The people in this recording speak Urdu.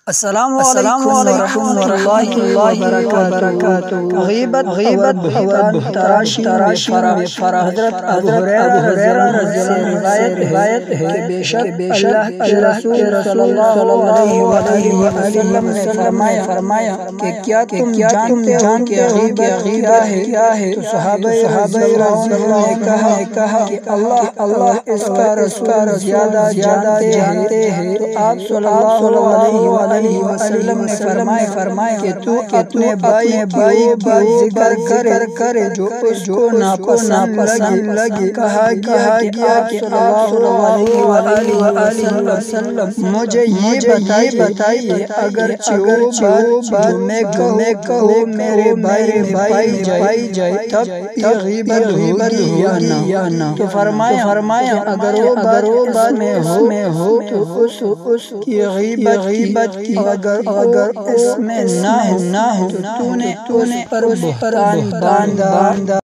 السلام علیکم ورحمۃ اللہ وبرکاتہ۔ غیبت بہتان تراشی حضرت ابو ہریرہ رضی اللہ عنہ روایت ہے کہ بے شک اللہ کے رسول صلی اللہ علیہ وسلم نے فرمایا کہ کیا تم جانتے ہو کہ غیبت کیا ہے؟ تو صحابہ نے کہا کہ اللہ اس کا رسول زیادہ جانتے ہیں۔ تو آپ صلی اللہ علیہ وسلم نے فرمایا کہ تو اپنے بھائی کی ذکر کرے جو اس کو ناپسند لگے۔ کہا گیا کہ آپ صلی اللہ علیہ وسلم مجھے یہ بتائیے اگرچہ جو میں کہوں میرے بھائی میں پائی جائے تب یہ غیبت ہوگی یا نہ؟ تو فرمایا اگر وہ بات میں ہو تو اس کی غیبت کی، اگر اس میں نہ ہو تو تو نے پر بہتان باندھا۔